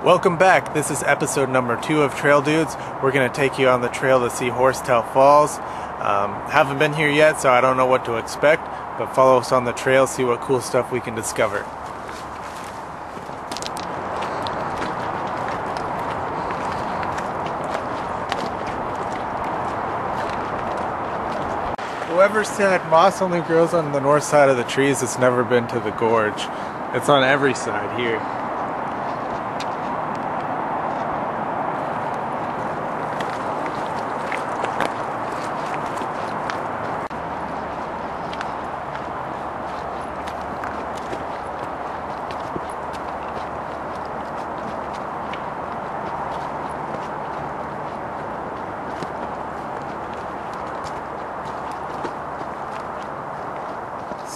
Welcome back. This is episode number 2 of Trail Dudes. We're going to take you on the trail to see Horsetai Falls. Haven't been here yet, so I don't know what to expect, but follow us on the trail, see what cool stuff we can discover. Whoever said moss only grows on the north side of the trees has never been to the gorge. It's on every side here.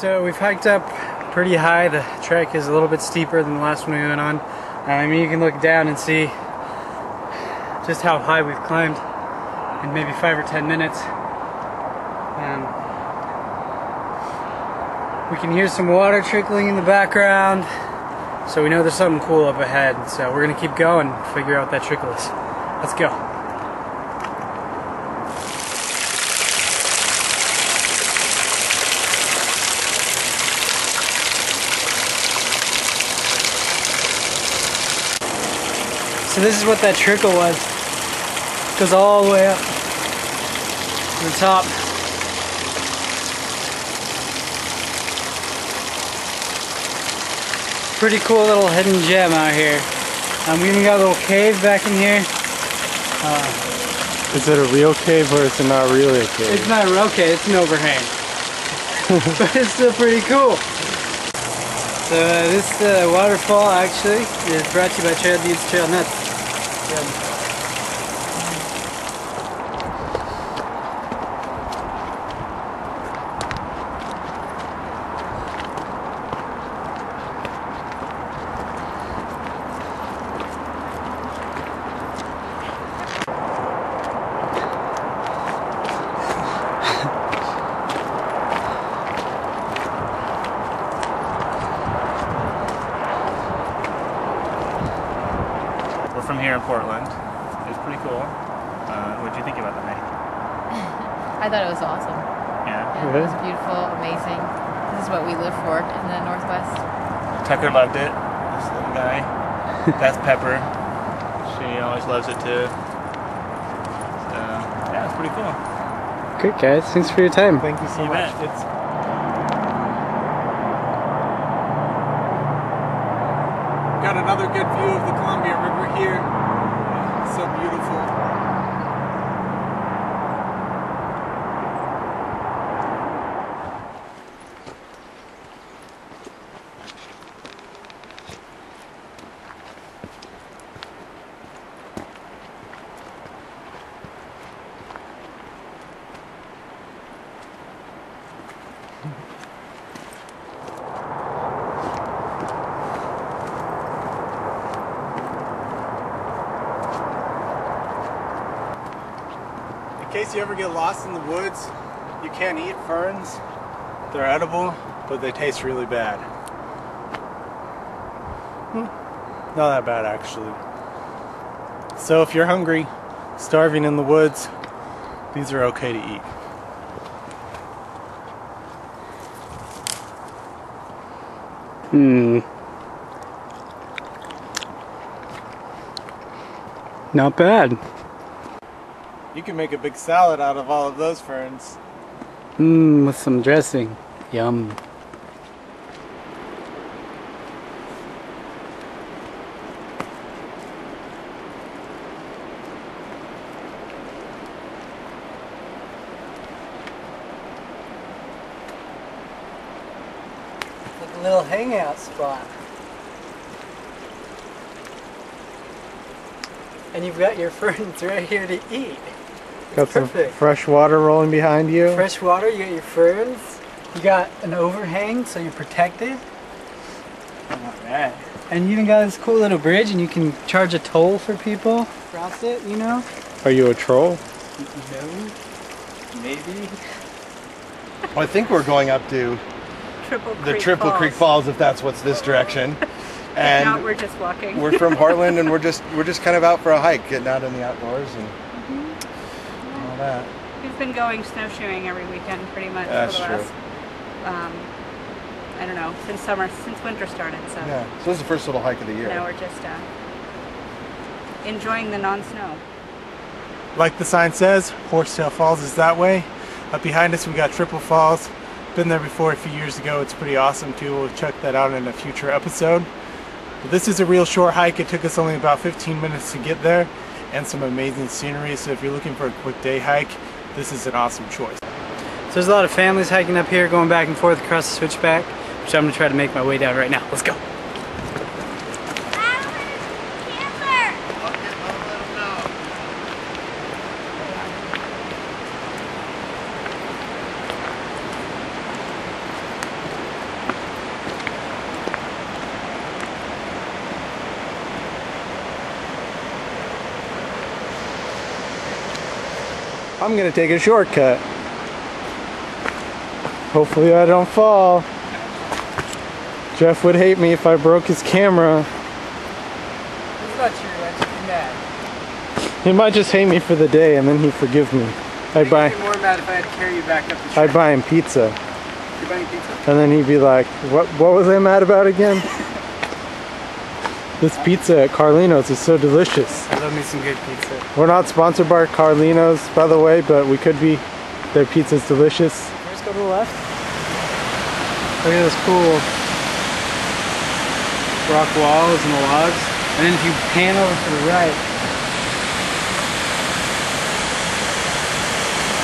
So we've hiked up pretty high. The trek is a little bit steeper than the last one we went on. I mean, you can look down and see just how high we've climbed in maybe 5 or 10 minutes. We can hear some water trickling in the background, so we know there's something cool up ahead. So we're gonna keep going and figure out what that trickle is. Let's go. So this is what that trickle was. It goes all the way up to the top. Pretty cool little hidden gem out here. We even got a little cave back in here. Is it a real cave or is it not really a cave? It's not a real cave, it's an overhang. But it's still pretty cool. So this waterfall actually is brought to you by TrailDudes Trail Nuts. From here in Portland. It was pretty cool. What did you think about the night? I thought it was awesome. Yeah? It was beautiful, amazing. This is what we live for in the Northwest. Tucker loved it. This little guy. That's Pepper. She always loves it too. So, yeah, it's pretty cool. Great guys, thanks for your time. Thank you so much. Got another good view of the Columbia River here. So beautiful. In case you ever get lost in the woods, you can't eat ferns. They're edible, but they taste really bad. Not that bad actually. So if you're hungry, starving in the woods, these are okay to eat. Not bad. You can make a big salad out of all of those ferns. With some dressing. Yum. It's like a little hangout spot. And you've got your ferns right here to eat. Got some fresh water rolling behind you. Fresh water, you got your ferns, you got an overhang so you're protected. Not bad. And you even got this cool little bridge and you can charge a toll for people across it, you know? Are you a troll? No. Maybe. Well, I think we're going up to Triple the Triple Creek Falls, if that's what's this direction. And now we're just walking. We're from Heartland, and we're just kind of out for a hike, getting out in the outdoors and all that. We've been going snowshoeing every weekend pretty much That's for the true. last, I don't know, since winter started. So Yeah. So this is the first little hike of the year. now we're just enjoying the non-snow. Like the sign says, Horsetail Falls is that way. Up behind us we got Triple Falls. Been there before a few years ago. It's pretty awesome too. We'll check that out in a future episode. But this is a real short hike. It took us only about 15 minutes to get there, and some amazing scenery. So if you're looking for a quick day hike, this is an awesome choice. So there's a lot of families hiking up here, going back and forth across the switchback, which I'm going to try to make my way down right now. Let's go. I'm gonna take a shortcut. Hopefully I don't fall. Jeff would hate me if I broke his camera. It's not true, I should be mad. He might just hate me for the day and then he'd forgive me. I'd buy I'd be more mad if I had to carry you back up the trail. I'd buy him pizza. You're buying pizza? And then he'd be like, what was I mad about again? This pizza at Carlino's is so delicious. I love me some good pizza. We're not sponsored by Carlino's, by the way, but we could be. Their pizza's delicious. Just go to the left. Look at those cool rock walls and the logs. And then if you pan over to the right.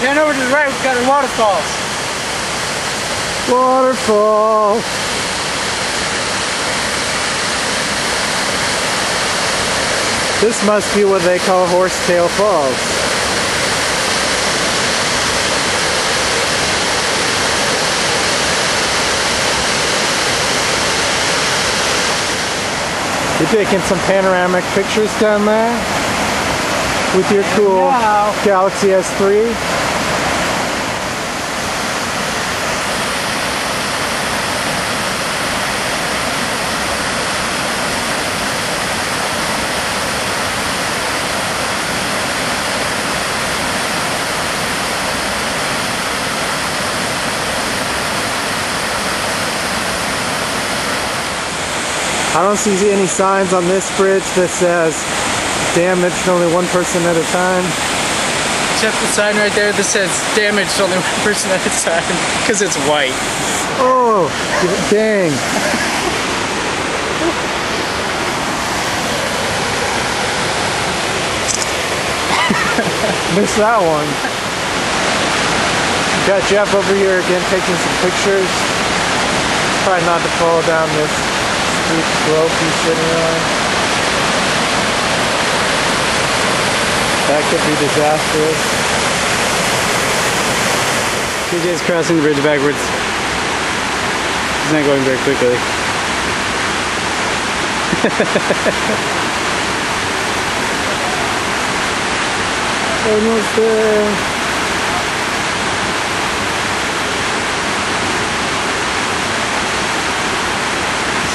Pan over to the right, we've got our waterfalls. Waterfall. This must be what they call Horsetail Falls. You're taking some panoramic pictures down there with your cool Galaxy S3. I don't see any signs on this bridge that says damaged only one person at a time. Except the sign right there that says damaged only one person at a time, because it's white. Oh, dang. Missed that one. Got Jeff over here again taking some pictures. Try not to fall down this slope he's sitting on. That could be disastrous. TJ's crossing the bridge backwards. He's not going very quickly. Almost there.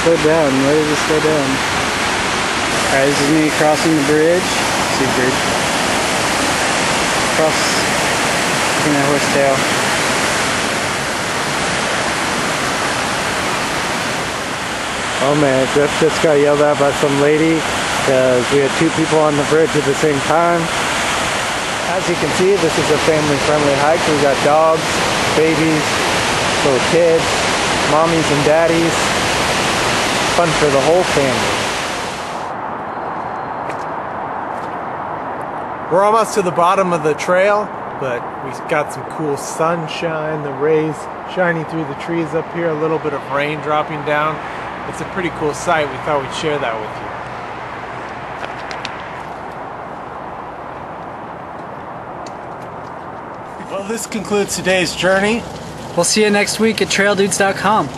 Slow down, let it just slow down. Alright, this is me crossing the bridge. See bridge. Cross in that Horsetail. Oh man, Jeff just got yelled at by some lady because we had two people on the bridge at the same time. As you can see, this is a family-friendly hike. We got dogs, babies, little kids, mommies and daddies. Fun for the whole family. We're almost to the bottom of the trail, but we've got some cool sunshine, the rays shining through the trees up here, a little bit of rain dropping down. It's a pretty cool sight. We thought we'd share that with you. Well, this concludes today's journey. We'll see you next week at TrailDudes.com.